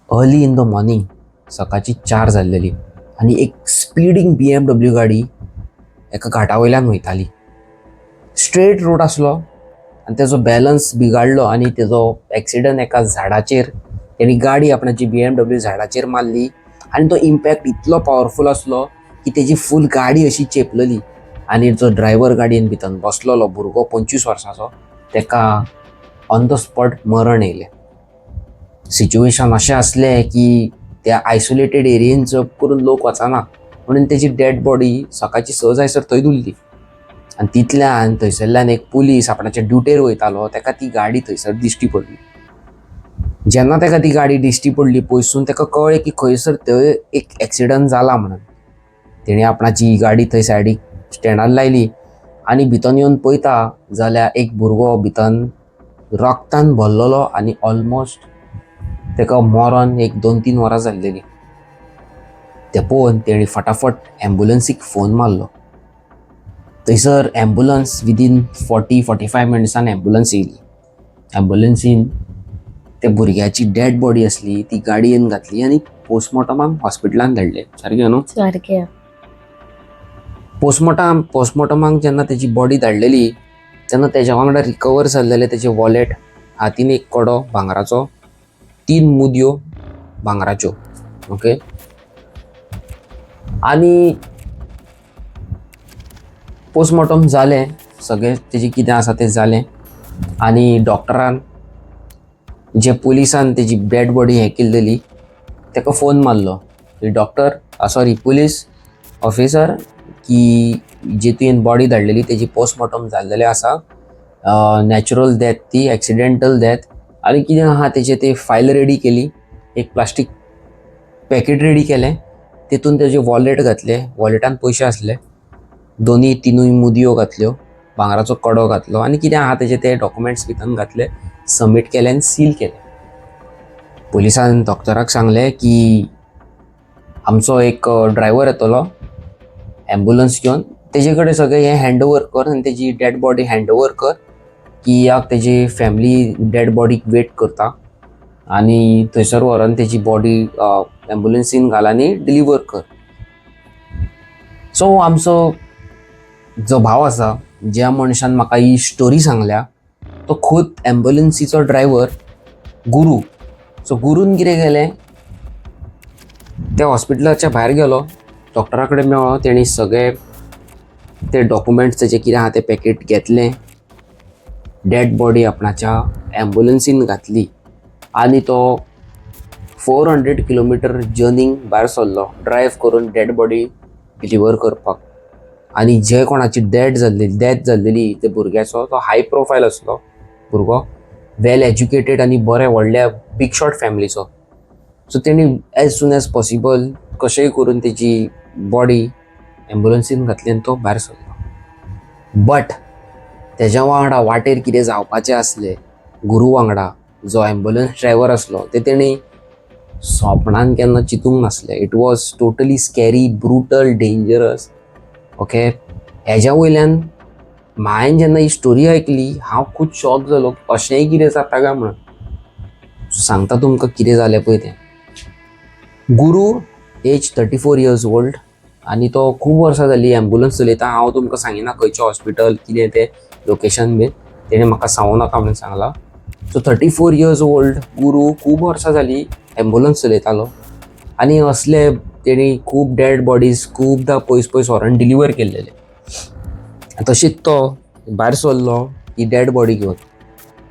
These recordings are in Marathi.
अर्ली इन द मॉर्निंग, सकाळची 4 जाल्लेली आनी एक स्पिडींग BMW गाडी एका घाटा वयल्यान वयताली. स्ट्रेट रोड आसलो आनी तेजो बॅलन्स बिगाडलो आनी तेजो एक्सिडंट एका झाडाचेर, तेणी गाडी आपणाची BMW झाडाचेर मारली आनी तो इम्पॅक्ट इतलो पावरफूल आसलो की तेजी फूल गाडी अशी चेपलली आनी जो ड्रायव्हर गाडयेन भितन बसलोलो भुरगो 25 वर्सांचो, तेका ऑन द स्पॉट मरण येयलें. सिच्युएशन अशें आसलें की त्या आयसोलेटेड एरियेन जप करून लोक वचना म्हणून तेजी डेड बॉडी सकाळची 6 जायसर थंय उरली. आनी तितल्यान थंयसरल्यान एक पुलीस आपणाच्या ड्युटेर वयतालो, तेका ती गाडी थंयसर दिश्टी पडली. जेन्ना तेका ती गाडी दिश्टी पडली पयसून तेका कळ्ळें की खंयसर थंय एक एक्सिडंट जाला म्हणून. तेणी आपणाची गाडी थंय सायडीक स्टँडार लायली आनी भितन येवन पळयता जाल्यार एक भुरगो भितन रक्तान भरलेलो आनी ऑलमोस्ट तेका मरण एक 2-3 वरां जाल्लेली. तें पळोवन तेणी फटाफट एम्बुलन्सीक फोन मारलो. थंयसर एम्बुलन्स विदीन 40-45 मिनट्सान एम्बुलन्स येयली. एम्बुलन्सीन त्या भुरग्याची डेड बॉडी असली ती गाडयेन घातली आनी पोस्टमॉर्टमाक हॉस्पिटलान धाडले. सारकें न्हू? सारकें. पोस्टमॉर्टमाक जेन्ना तेजी बॉडी धाडलेली तेन्ना तेज्या वांगडा रिकवर जाल्लेले तेजे वॉलेट, हातीन एक कडो भांगराचो, 3 मुदयो भांगराच्यो. ओके. आनी पोस्टमॉर्टम जालें, सगळें तेजें कितें आसा तें जालें आनी डॉक्टरान जे पुलिसान तेजी डेड बॉडी हें केल्लेली तेका फोन मारलो की पुलीस ऑफिसर की जी तुवें बॉडी धाडलेली तेजी पोस्टमॉर्टम जाल्लेलें आसा, नॅचरल डेथ ती, एक्सिडेंटल डेथ, आनी कितें आहा तेजें ते फायल रेडी केली, एक प्लास्टीक पॅकेट रेडी केलें, तेतून तेजे वॉलेट घातले, वॉलेटान पयशे आसले, तिनूय मुदयो घातल्यो, भांगराचो कडो घातलो आनी कितें आहा तेजे ते डॉक्युमेंट्स भितन घातले, सबमीट केले आनी सील केले. पुलिसान डॉक्टराक सांगलें की आमचो एक ड्रायव्हर येतलो एम्बुलन्स घेवन, तेजे कडेन सगळें हें हँड ओवर कर आनी तेजी डेड बॉडी हँड ओवर कर, कित्याक तेजी फॅमिली डेड बॉडीक वेट करता आनी थंयसर व्हरोन तेजी बॉडी एम्बुलन्सीन घाल आनी डिलिव्हर कर. सो आमचो जो भाव आसा, ज्या मनशान म्हाका ही स्टोरी सांगल्या, तो खूद एम्बुलन्सीचो ड्रायव्हर गुरू. सो गुरून कितें केलें, त्या हॉस्पिटलाच्या भायर गेलो, डॉक्टरा कडेन मेळ्ळो, तेणी सगळे ते डॉक्युमेंट्स तेजे कितें आहा तें पॅकेट घेतलें, डेड बॉडी आपणाच्या एम्बुलन्सीन घातली आनी तो 400 किलोमिटर जर्नींग भायर सरलो, ड्रायव्ह करून डेड बॉडी डिलिव्हर करपाक. आनी जे कोणाची डेथ जाल्लेली ते भुरग्याचो, तो हाय प्रोफायल आसलो भुरगो, वेल एज्युकेटेड आनी बरे व्हडल्या बिग शॉट फॅमिलीचो. सो तेणी एज सून एज पॉसिबल कशेंय करून तेजी बॉडी एम्बुलन्सीन घातली आनी तो भायर सरलो. बट तेज्या वांगडा वाटेर कितें जावपाचें आसलें गुरू वांगडा, जो एम्बुलन्स ड्रायव्हर आसलो, ते तेणी स्वप्नान केन्ना चिंतूंक नासलें. It was totally scary, brutal, dangerous. Okay. हेज्या वयल्यान हांवें जेन्ना ही स्टोरी आयकली, हांव खूब शॉक जालो, अशेंय कितें जाता काय म्हणून. सांगता तुमकां कितें जालें पळय तें. गुरू एज 34 years old आनी तो खूब वर्सां जालीं एम्बुलन्स चलयता. हांव तुमकां सांगिना खंयचें हॉस्पिटल, कितें तें लोकेशन बीन, तेणें म्हाका सांगूं नाका म्हणून सांगलां. सो 34 years old गुरू खूब वर्सां जालीं एम्बुलन्स चलयतालो आनी असले तेणी खूब डेड बॉडीज खूबदां पयस व्हरोन डिलिव्हर केल्लेले. तशीच तो भायर सरलो ही डेड बॉडी घेवन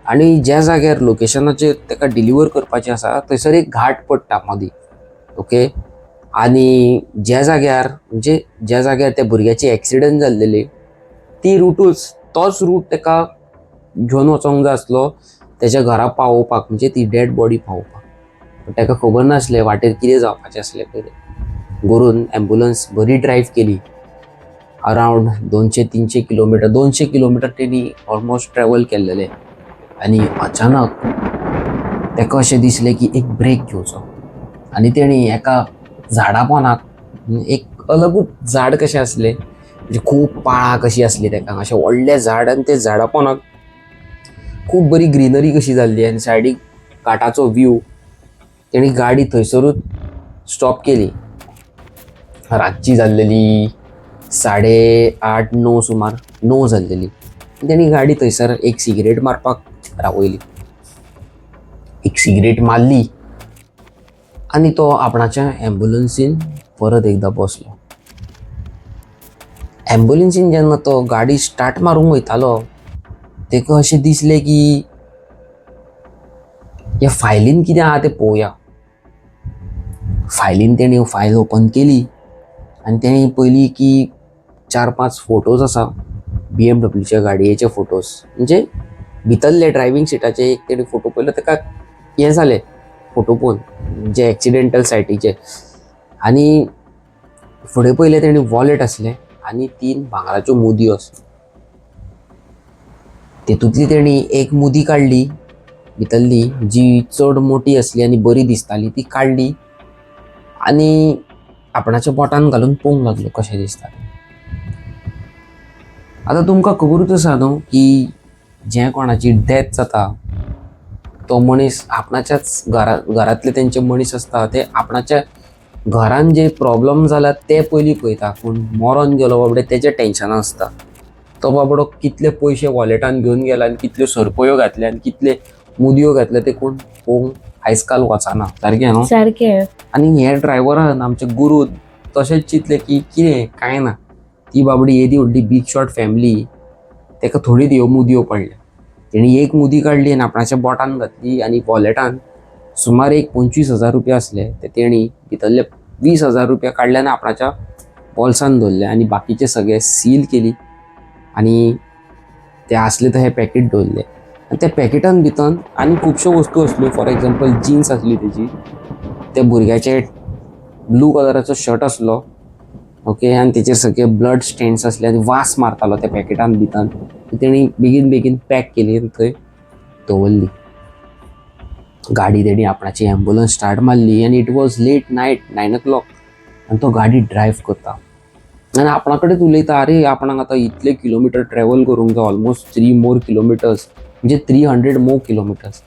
आनी ज्या जाग्यार लोकेशनाचेर तेका डिलिव्हर करपाचें आसा थंयसर एक घाट पडटा मदीं. ओके. आनी ज्या जाग्यार त्या भुरग्याची एक्सिडंट जाल्लेली ती रूटूच, तोच रूट तेका घेवन वचोंक जाय आसलो तेज्या घरा पावोवपाक, म्हणजे ती डेड बॉडी पावोवपाक. तेका खबर नासलें वाटेर कितें जावपाचें आसलें पयलीं. गुरून एम्बुलन्स बरी ड्रायव्ह केली, अरावंड 200-300 किलोमिटर, 200 किलोमिटर तेणी ऑलमोस्ट ट्रॅव्हल केल्लेलें. आनी अचानक तेका अशें दिसलें की एक ब्रेक घेवचो आनी तेणी एका झाडा पोंदाक, एक अलगूच झाड कशें आसलें, म्हणजे खूब पाळां कशी आसली तेका, अशें व्हडलें झाड आनी ते झाडा पोंदाक खूब बरी ग्रीनरी कशी जाल्ली आनी सायडीक घाटाचो व्यू. तेणी गाडी थंयसरूच स्टॉप केली. रातची जाल्लेली 8:30-9 सुमार 9 जाल्लेली. तेणी गाडी थंयसर एक सिगरेट मारपाक रावयली. एक सिगरेट मारली आनी तो आपणाच्या एम्ब्युलन्सीन परत एकदा बसलो. एम्ब्युलन्सीन जेन्ना तो गाडी स्टार्ट मारूंक वयतालो तेका अशें दिसलें की ह्या फायलीन कितें आहा तें पळोवया. फायलीन तेणी फायल ओपन केली आनी तेणी पयली की 4-5 फोटोज आसा BMW गाडयेचे फोटोज, म्हणजे भितरले ड्रायव्हिंग सिटाचे एक तेणी फोटो पयलो. तेका हें जालें फोटो पळोवन, जे एक्सिडेंटल सायटीचे. आनी फुडें पयलें तेणी वॉलेट आसलें आनी 3 भांगराच्यो मुदयो आसल्यो. तेतूंतली तेणी एक मुदी काडली भितरली, जी चड मोठी आसली आनी बरी दिसताली, ती काडली आनी आपणाच्या बोटान घालून पळोवंक लागलो कशें दिसता. आतां तुमकां खबरूच आसा न्हू की जे कोणाची डेथ जाता तो मनीस आपणाच्याच घरांतले तेंचे मनीस आसता ते आपणाच्या घरान जे प्रॉब्लम जाला ते पयलीं पळयता, पूण मरोन गेलो बाबडे तेजें टेन्शन आसता. तो बाबडो कितले पयशे वॉलेटान घेवन गेला आनी कितल्यो सरपयो घातल्या आनी कितले मुदयो घातल्या ते कोण पळोवंक आयज काल वचना. सारकें न्हू? सारकें. आनी हे ड्रायव्हरान आमचे गुरू तशेंच चिंतलें की कितें कांय ना, ती बाबडी येदी व्हडली बीग शॉट फॅमिली, तेका थोडी ह्यो मुदयो पडल्या. तेणी एक मुदी काडली आनी आपणाच्या बोटान घातली आनी वॉलेटान सुमार एक 25,000 रुपया आसले ते तेणी भितरले 20,000 रुपया काडले आनी आपणाच्या बॉल्सान दवरले आनी बाकीचे सगळे सील केली आनी ते आसले ते हे पॅकेट दवरले. आनी त्या पॅकेटान भितर आनी खुबश्यो वस्तू आसल्यो. फॉर एग्जाम्पल जिन्स आसली तेजी, त्या भुरग्याचे ब्लू कलराचो शर्ट आसलो, ओके, आनी तेचेर सगळे ब्लड स्टेन्स आसले आनी वास मारतालो त्या पॅकेटान भितर. तेणी बेगीन बेगीन पॅक केली आनी थंय दवरली. गाडी तेणी आपणाची एम्ब्युलन्स स्टार्ट मारली आनी it was late night 9 o'clock आनी तो गाडी ड्रायव्ह करता आनी आपणा कडेन उलयता, अरे आपणाक आतां इतले किलोमिटर ट्रॅव्हल करूंक जाय, ऑलमोस्ट 3 more kilometers, म्हणजे 300 more kilometers.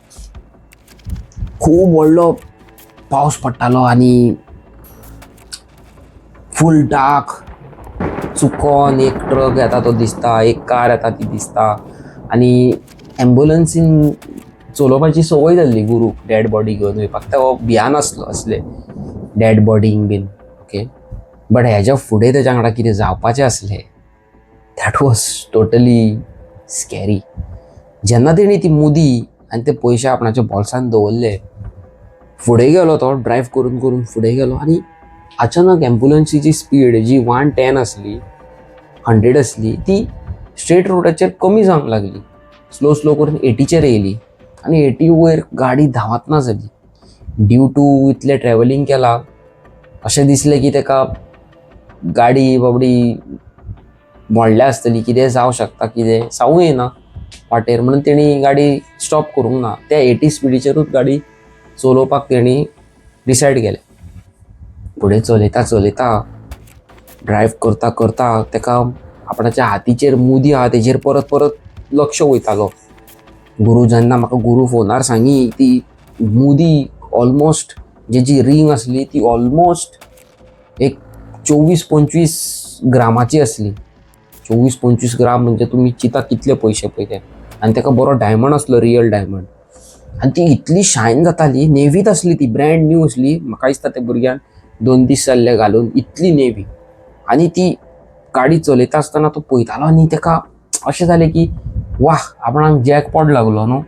खूब व्हडलो पावस पडटालो आनी फूल डार्क. चुकोन एक ट्रक येता तो दिसता, एक कार येता ती दिसता आनी एम्ब्युलन्सीन चलोवपाची संवय जाल्ली गुरूक डॅड बॉडी घेवन वयपाक. तो भियान आसलो असले डॅड बॉडींक बीन, ओके. बट हेज्या फुडें तेज्या वांगडा कितें जावपाचें आसलें दॅट वॉज टोटली स्कॅरी. जेन्ना तेणी ती मुदी आनी ते पयशे आपणाच्या बॉल्सान दवरले, फुडें गेलो तो ड्रायव्ह करून करून फुडें गेलो आनी अचानक एम्ब्युलन्सीची स्पीड जी 110 आसली, 100 आसली, ती स्ट्रेट रोडाचेर कमी जावंक लागली. स्लो स्लो करून 80चेर येयली आनी 80 वयर गाडी धांवतना जाली. ड्यू टू इतलें ट्रॅव्हलिंग केलां अशें दिसलें की तेका गाडी बाबडी मोडल्या आसतली, कितें जावं शकता, कितें जावूं येना वाटेर, म्हणून तेणी गाडी स्टॉप करूंक ना. त्या 80 स्पिडीचेरूच गाडी चलोवपाक तेणी डिसायड केलें. फुडें चलयता चलयता ड्रायव्ह करता करता तेका आपणाच्या हातीचेर मुदी आहा तेजेर परत परत लक्ष वयतालो. गुरू जेन्ना म्हाका गुरू फोनार सांगी, ती मुदी ऑलमोस्ट जेची रिंग आसली ती ऑलमोस्ट एक 24-25 ग्रामाची आसली. 24-25 ग्राम म्हणजे तुमी चिंता कितले पयशे पळय ते. आनी तेका बरो डायमंड आसलो, रियल डायमंड. आनी ती इतली शायन जाताली, नेवीत आसली ती, ब्रँड न्यू आसली. म्हाका दिसता त्या भुरग्यान 2 दीस जाल्ले घालून, इतली नेवी. आनी ती गाडी चलयता आसतना तो पळयतालो आनी तेका अशें जालें की वाह, आपणाक जॅकपॉट लागलो न्हू.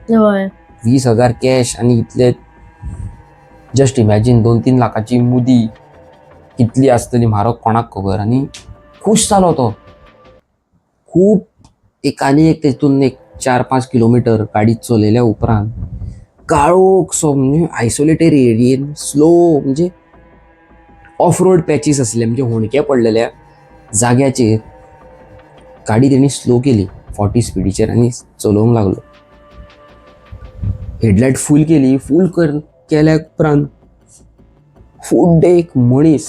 20,000 कॅश आनी इतले. जस्ट इमॅजीन 2-3 लाखाची मुदी कितली आसतली म्हारग कोणाक खबर. आनी खूश जालो तो खूब. आनी एक तेतून एक 4-5 किलोमिटर गाडी चलयल्या उपरांत काळोखसो म्हणजे आयसोलेटेड एरियेन स्लो, म्हणजे ऑफ रोड पॅचीस आसले, म्हणजे होणके पडलेल्या जाग्याचेर गाडी तेणी स्लो केली 40 स्पिडीचेर आनी चलोवंक लागलो. हेडलायट फूल केली. फूल केल्या उपरांत फुड्डे एक मनीस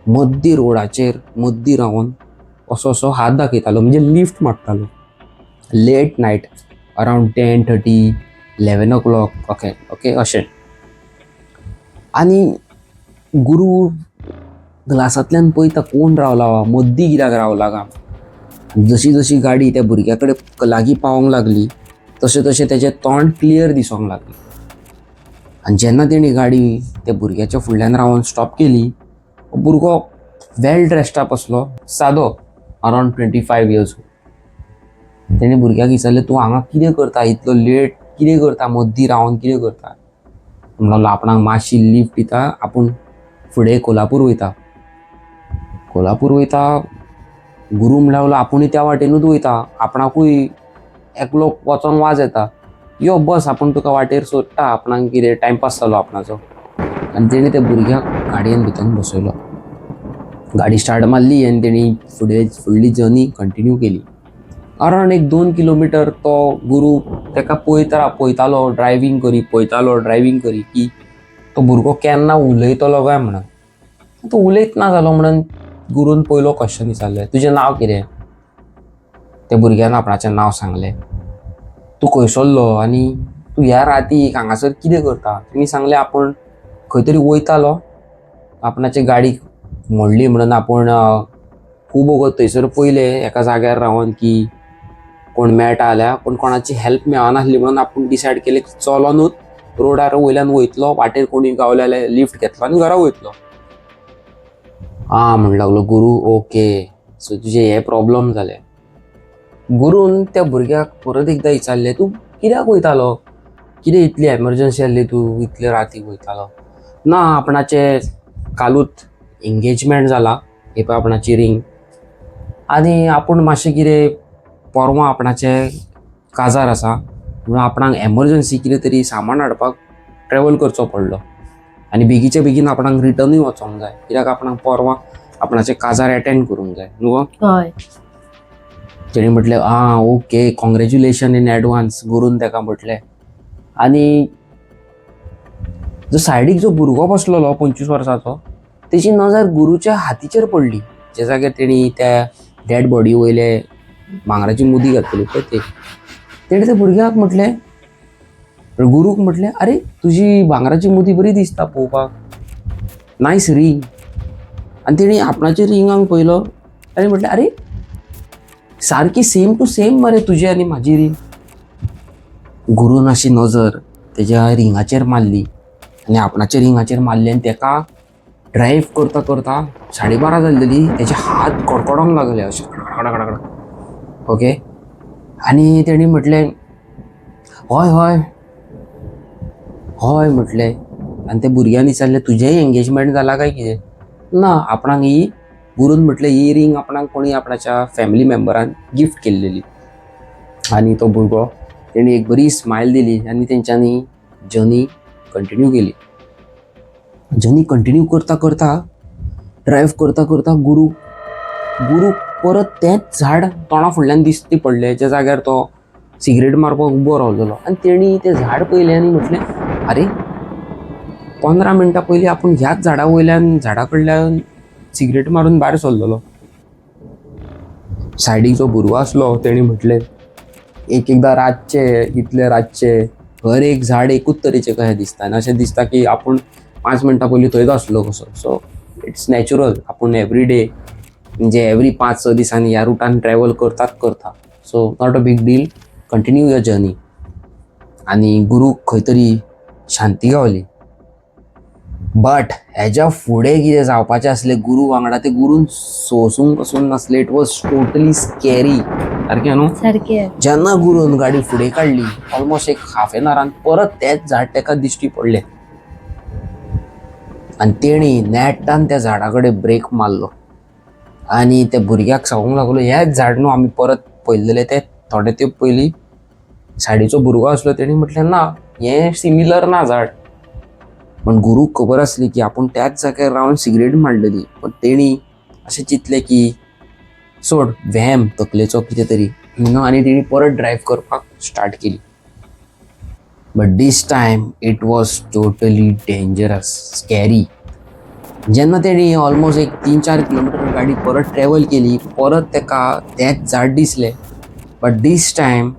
मद्दी रोडाचेर मद्दी रावन असो असो हात दाखयतालो, म्हणजे लिफ्ट मागतालो. Late night around 10:30, 11 o'clock, okay okay अशें. आनी गुरू ग्लासांतल्यान पळयता कोण रावला मद्दी कित्याक रावला काय. जशी जशी गाडी त्या भुरग्या कडेन लागीं पावोंक लागली तशें तशें तेजें तोंड क्लियर दिसोंक लागलें. आनी जेन्ना तेणी गाडी त्या भुरग्याच्या फुडल्यान रावन स्टॉप केली, भुरगो वेल ड्रेस्ड अप आसलो, सादो, अरावंड 25 इयर्स. तेणी भुरग्याक विचारलें, तूं हांगा कितें करता, इतलो लेट कितें करता, मद्दी रावन कितें करता. म्हणलो आपणाक मातशी लिफ्ट दिता, आपूण फुडें कोल्हापूर वयता. गुरू म्हणल्यार आपुणूय त्या वाटेनूच वयता, आपणाकूय एकलो वचोंक वाज येता, यो बस आपूण तुका वाटेर सोडटा, आपणाक कितें टायमपास जालो आपणाचो. आनी तेणी त्या भुरग्याक गाडयेन भितर बसयलो. गाडी स्टार्ट मारली आनी तेणी फुडली जर्नी कंटिन्यू केली. अरावंड 1-2 किलोमिटर तो गुरू ताका पळयतालो ड्रायव्हिंग करी की तो भुरगो केन्ना उलयतलो काय म्हणून. तो उलयत ना जालो म्हणून गुरून पयलो क्वेश्चन विचारलें, तुजें नांव कितें. त्या भुरग्यान आपणाचें नांव सांगलें. तूं खंयसरलो आनी तूं ह्या रातीक हांगासर कितें करता. तेणी सांगलें आपूण खंय तरी वयतालो, आपणाची गाडी मोडली म्हणून आपूण खूब वगत थंयसर पयलें एका जाग्यार रावन की कोण मेळटा जाल्यार, पूण कोणाची हेल्प मेळनासली म्हणून आपूण डिसायड केलें की चलोनूच रोडार वयल्यान वयतलो, वाटेर कोणी गावले जाल्यार लिफ्ट घेतलो आनी घरा वयतलो. म्हणूंक लागलो गुरू, ओके, सो तुजे हे प्रॉब्लम जाले. गुरून त्या भुरग्याक परत एकदां विचारलें, तूं कित्याक वयतालो, कितें इतली एमर्जन्सी आसली, तूं इतले रातीक वयतालो. ना, आपणाचें कालूच एंगेजमेंट जाला, हे पळय आपणाची रिंग, आनी आपूण मातशें कितें परवां आपणाचें काजार आसा म्हणून आपणाक एमर्जन्सी कितें तरी सामान हाडपाक ट्रॅवल करचो पडलो. आनी बेगीच्या बेगीन आपणाक रिटर्नूय वचोंक जाय, कित्याक आपणाक परवां आपणाचें काजार एटेंड करूंक जाय न्हू. तेणी म्हटलें, ओके, कॉंग्रॅच्युलेशन इन एडवान्स, गुरून ताका म्हटलें. आनी जो सायडीक जो भुरगो बसलेलो 25 वर्साचो, तेची नजर गुरूच्या हातीचेर पडली, जे जाग्यार तेणी त्या डेड बॉडी वयले भांगराची मुदी घातली पळय ते. तेणी त्या भुरग्याक म्हटलें, गुरूक म्हटलें, आरे तुजी भांगराची मुदी बरी दिसता पळोवपाक, नायस रिंग. आनी तेणी आपणाच्या रिंगांक पळयलो आनी म्हटलें, आरे सारकी सेम टू सेम मरे तुजी आनी म्हाजी रिंग. गुरून अशी नजर तेज्या रिंगाचेर मारली आनी आपणाच्या रिंगाचेर मारली आनी तेका ड्रायव्ह करता करता 12:30 जाल्लेली, तेचे हात कडकडोंक लागले अशे कडकड. ओके. आनी तेणी म्हटलें, हय हय हय म्हटलें. आनी त्या भुरग्यान विचारलें, तुजेंय एंगेजमेंट जाला काय कितें. ना, आपणाक ही, गुरून म्हटलें, ही रिंग आपणाक कोणी आपणाच्या फॅमिली मेंबरान गिफ्ट केल्लेली. आनी तो भुरगो, तेणी एक बरी स्मायल दिली आनी तेंच्यांनी जर्नी कंटिन्यू केली. जर्नी कंटिन्यू करता करता, ड्रायव्ह करता करता गुरू परत तेंच झाड तोंडा फुडल्यान दिश्टी पडलें, ज्या जाग्यार तो सिगरेट मारपाक उबो रावलेलो. आनी तेणी तें झाड पयलें आनी म्हटलें, आरे 15 मिनटां पयलीं आपूण ह्याच झाडा वयल्यान झाडा कडल्यान सिगरेट मारून भायर सरलेलो. सायडीक जो भुरगो आसलो तेणी म्हटलें, एकदां इतले रातचे हर एक झाड एकूच तरेचें कशें दिसता, आनी अशें दिसता की आपूण 5 मिनटां पयलीं थंयच आसलो कसो. सो इट्स नॅचरल, आपूण एवरी डे म्हणजे एवरी 5-6 दिसांनी ह्या रुटान ट्रॅवल करता. So not a big deal, continue your journey. आनी गुरूक खंय तरी शांती गावली. बट हेज्या फुडें कितें जावपाचें आसलें गुरू वांगडा, तें गुरून सोंसूंक पासून नासलें. It was totally scary. सारकें न्हू. जेन्ना गुरून गाडी फुडें काडली, ऑलमोस्ट एक हाफ एन आवरान परत तेंच झाड तेका दिश्टी पडलें. आनी तेणी नेटान त्या झाडा कडेन ब्रेक मारलो आनी त्या भुरग्याक सांगूंक लागलो, हेच झाड न्हू आमी परत पळयल्लें तें थोडे तेंप पयलीं. सायडीचो भुरगो आसलो, तेणी म्हटलें, ना, हें सिमिलर ना झाड. पण गुरूक खबर आसली की आपूण त्याच जाग्यार रावन सिगरेट मारलेली. पण तेणी अशें चिंतलें की सोड, व्हॅम तकलेचो कितें तरी आनी तेणी परत ड्रायव्ह करपाक स्टार्ट केली. But this time it was totally dangerous, scary. जेन्ना तेणी ऑलमोस्ट एक 3-4 किलोमिटर गाडी परत ट्रॅवल केली, परत तेका तेंच झाड दिसलें. बट दीस टायम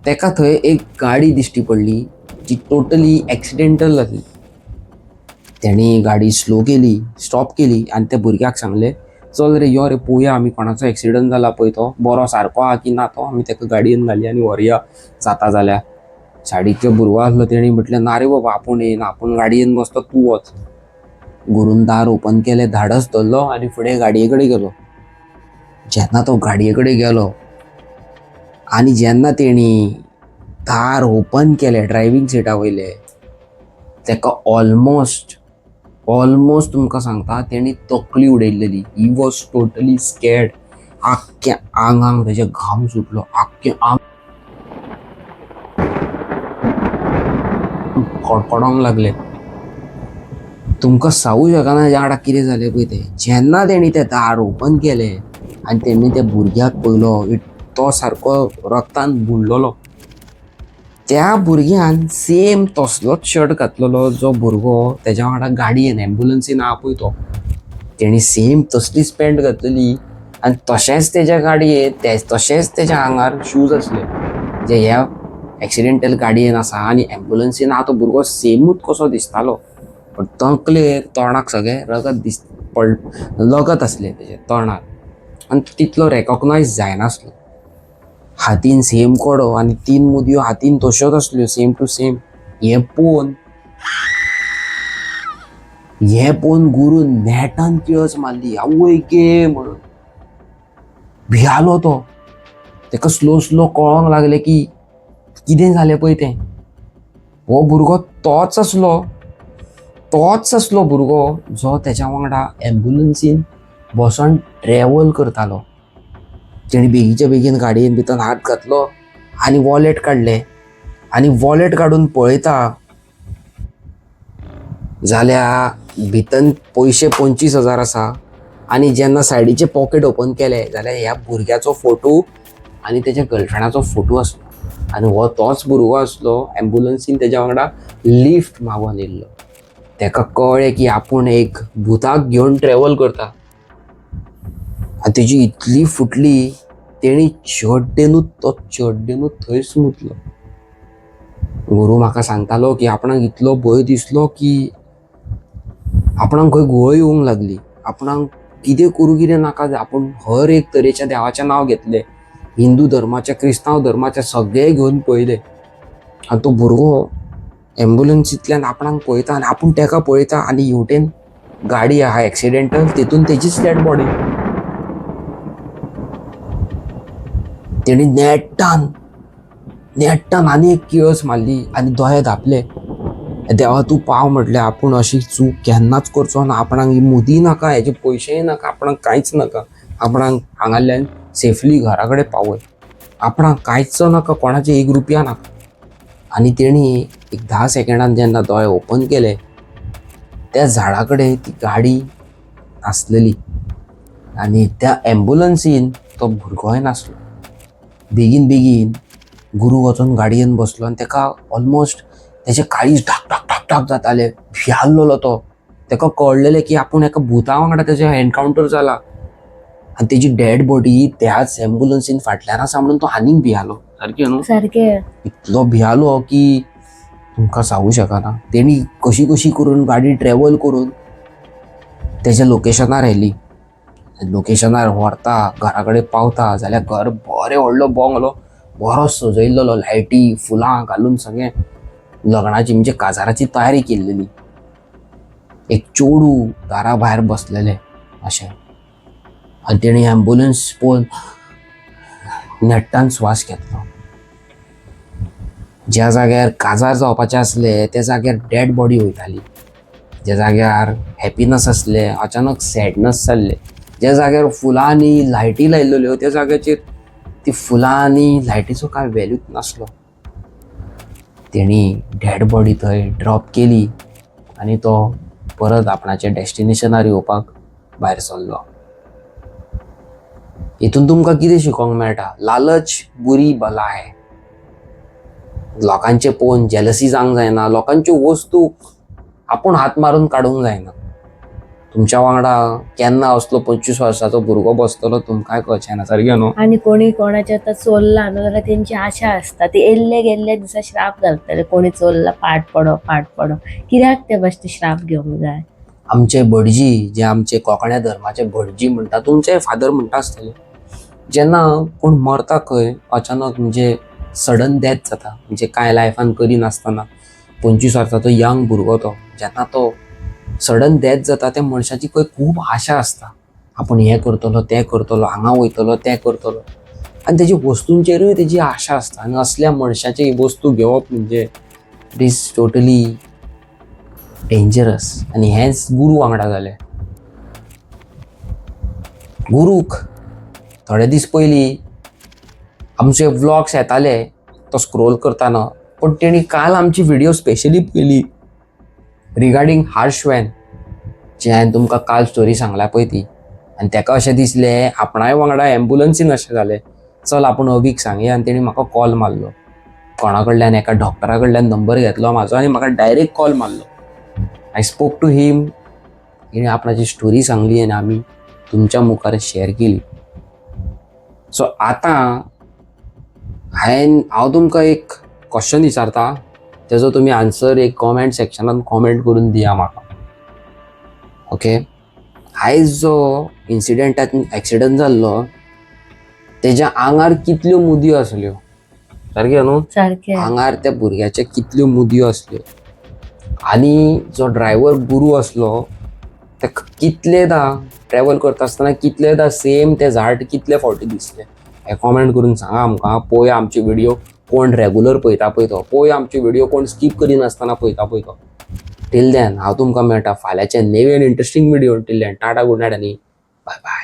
तेका थंय एक गाडी दिश्टी पडली जी टोटली एक्सिडेंटल आसली. त्यांनी गाडी स्लो केली, स्टॉप केली आणि त्या भुरग्याक सांगले, चल रे यो रे पळोवया आमी कोणाचो एक्सिडंट जाला पळय तो बरो सारको आहा की ना तो, आमी ताका गाडयेन घालया आनी व्हरया जाता जाल्यार. साडीतलो भुरगो आसलो तेणी म्हटलें, ना रे बाबा आपूण येयना, आपूण गाडयेन बसता, तूं वच. गुरून दार ओपन केलें, धाडस धरलो आनी फुडें गाडये कडेन गेलो. जेन्ना तो गाडये कडेन गेलो आनी जेन्ना तेणी दार ओपन केलें ड्रायव्हिंग सिटा वयले, ताका ऑलमोस्ट तुमकां सांगता तेणी तकली उडयल्लेली. He was totally स्कॅर्ड. आख्ख्या आंगांक तेजे घाम सुटलो, आख्खें आंग कडकडोंक लागलें. तुमकां सांगूं शकना ज्या वांगडा कितें जालें पळय तें. जेन्ना तेणी तें दार ओपन केलें आनी तेणी त्या भुरग्याक पळयलो, तो सारको रगतान बुडलोलो. त्या भुरग्यान सेम तसलोच शर्ट घातलेलो जो भुरगो तेज्या वांगडा गाडयेन एम्ब्युलन्सीन आहा पळय तो. तेणी सेम तसलीच पॅन्ट घातलेली आनी तशेंच तेज्या गाडयेन तशेंच तेज्या आंगार शूज आसले जे ह्या एक्सिडेंटल गाडयेन आसा. आनी एम्ब्युलन्सीन आहा तो भुरगो सेमूच कसो दिसतालो, पण तकलेर तोंडाक सगळें लगत आसलें तेजे तोंडार आनी तितलो रेकॉग्नायज जायनासलो. हातीन सेम कडो आनी 3 मुदयो हातीन तश्योच आसल्यो सेम टू सेम. हें पळोवन गुरून नेटान किळस मारली, आवय गे म्हणून. भियालो तो. ताका स्लो कळोंक लागलें की कितें जालें पळय तें. हो भुरगो तोच आसलो भुरगो जो तेच्या वांगडा एम्ब्युलन्सीन बसोन ट्रॅव्हल करतालो. तेणी बेगीच्या बेगीन गाडयेन भितर हात घातलो आनी वॉलेट काडलें आनी वॉलेट काडून पळयता जाल्यार भितर पयशे 25,000 आसा. आनी जेन्ना सायडीचे पॉकेट ओपन केलें जाल्यार ह्या भुरग्याचो फोटो आनी तेज्या गर्लफ्रेंडाचो फोटो आसलो. आनी हो तोच भुरगो आसलो एम्ब्युलन्सीन तेज्या वांगडा लिफ्ट मागोन येयल्लो. ताका कळ्ळें की आपूण एक भुताक घेवन ट्रॅव्हल करता आनी तेजी इतली फुटली तेणी चड्डेनूच थंयच मुतलो. गुरू म्हाका सांगतालो की आपणाक इतलो भंय दिसलो की आपणाक खंय घुंवळ येवंक लागली. आपणाक कितें करूं कितें नाका, आपूण हर एक तरेच्या देवाचें नांव घेतलें, हिंदू धर्माचें, क्रिस्तांव धर्माचें सगळें घेवन पळयलें. आनी तो भुरगो एम्ब्युलन्सींतल्यान आपणाक पळयता आनी आपूण ताका पळयता आनी हेवटेन गाडी आहा एक्सिडेंटल, तितून तेजीच डेड बॉडी. तेणी नेट्टान आनी एक किळस मारली आनी दोळे धांपले. देवा तूं पाव म्हटलें, आपूण अशी चूक केन्नाच करचो ना. आपणाक ही मुदी नाका, हेजे पयशेय नाका, आपणाक कांयच नाका. आपणाक हांगाल्यान सेफली घरा कडेन पावय. आपणाक कांयच नाका, कोणाचे 1 रुपया नाका. आनी तेणी एक 10 सेकंडान जेन्ना दोळे ओपन केले, त्या झाडा कडेन ती गाडी आसलेली आनी त्या एम्ब्युलन्सीन तो भुरगोय नासलो. बेगीन गुरू वचून गाडयेन बसलो आनी ताका ऑलमोस्ट तेजे काळीज ढाक जातालें. भियाल्लोलो तो. ताका कळलेलें की आपूण एका भुता वांगडा तेजे एनकावंटर जाला आनी तेजी डेड बॉडी त्याच एम्ब्युलन्सीन फाटल्यान आसा म्हणून तो आनीक भियालो. सारकें न्हू? सारकें. इतलो भियालो की तुमकां सांगूं शकना. तेणी कशी करून गाडी ट्रॅव्हल करून तेज्या लोकेशनार येयली. लोकेशनार व्हरता, घरा कडेन पावता जाल्यार घर बरें व्हडलो बंगलो बरो सजयल्लो, लायटी फुलां घालून सगळें लग्नाची म्हणजे काजाराची तयारी केल्लेली. एक चेडूं दारा भायर बसलेलें अशें. आनी तेणी एम्ब्युलन्स पळोवन नेट्टान स्वास घेतलो. ज्या जाग्यार काजार जावपाचें आसलें त्या जाग्यार डेड बॉडी वयताली. ज्या जाग्यार हॅपिनस आसलें अचानक सॅडनस जाल्लें. ज्या जाग्यार फुलां आनी लायटी लायिल्ल्यो त्या जाग्याचेर ती फुलां आनी लायटीचो कांय वेल्यूच नासलो. तेणी डेड बॉडी थंय ड्रॉप केली आनी तो परत आपणाच्या डेस्टिनेशनार येवपाक भायर सरलो. हितून तुमकां कितें शिकोवंक मेळटा? लालच बुरी बला है. लोकांचे पळोवन जेलसी जावंक जायना. लोकांच्यो वस्तूक आपूण हात मारून काडूंक जायना. तुमच्या वांगडा केन्ना असलो 25 वर्साचो भुरगो बसतलो तुमकांय कळचें ना सारकें न्हू. आणि कोणी कोणाच्या आतां चोरला न्हू जाल्यार तेंची आशा आसता ती येल्ले गेल्ले दिसा श्राप घालतले कोणी चोरला पाड पडो कित्याक ते भाशेन श्राप घेवंक जाय. आमचे भटजी जे आमचे कोंकण्या धर्माचे भटजी म्हणटा तुमचे फादर म्हणटा आसतले जेन्ना कोण मरता खंय अचानक म्हणजे सडन डेथ जाता म्हणजे कांय लायफान करी नासतना 25 वर्साचो यंग भुरगो तो जेन्ना तो सडन डेथ जाता त्या मनशाची खंय खूब आशा आसता आपूण हें करतलो तें करतलो हांगा वयतलो तें करतलो आनी तेजी वस्तूंचेरूय तेजी आशा आसता आनी असल्या मनशाची वस्तू घेवप म्हणजे इट इज टोटली डेंजरस. आनी हेंच गुरू वांगडा जालें. गुरूक थोडे दीस पयलीं आमचे व्लॉग्स येताले तो स्क्रोल करताना पण तेणी काल आमची व्हिडिओ स्पेशली पयली रिगार्डींग हार्शवॅन जी हांवें तुमकां काल स्टोरी सांगल्या पळय ती आनी ताका अशें दिसलें आपणाय वांगडा एम्बुलन्सीन अशें जालें चल आपूण अवीक सांगया आनी तेणी म्हाका कॉल मारलो कोणा कडल्यान एका डॉक्टरा कडल्यान नंबर घेतलो म्हाजो आनी म्हाका डायरेक्ट कॉल मारलो. आय स्पोक टू हिम. तेणी आपणाची स्टोरी सांगली आनी आमी तुमच्या मुखार शेअर केली. सो आतां हांव तुमकां एक क्वेश्चन विचारता तेजो तुमी आन्सर एक कॉमेंट सेक्शनान कॉमेंट करून दिया म्हाका. ओके. आयज जो एक्सिडंट जाल्लो तेज्या आंगार कितल्यो मुदयो आसल्यो सारकें न्हू. सारकें आंगार त्या भुरग्याच्या कितल्यो मुदयो आसल्यो आनी जो ड्रायव्हर गुरू आसलो ताका कितलेदां ट्रॅव्हल करता आसतना कितलेदां सेम ते झाड कितले फावटी दिसले हें कॉमेंट करून सांगा आमकां. पळोवया आमची व्हिडिओ कोण रेगुलर पळयता पळय तो पळोवया आमची व्हिडिओ कोण स्कीप करिनासतना पळयता पळय तो. टील देन हांव तुमकां मेळटा फाल्यांचे नेवे आनी interesting video. Till then tata good night आनी बाय बाय.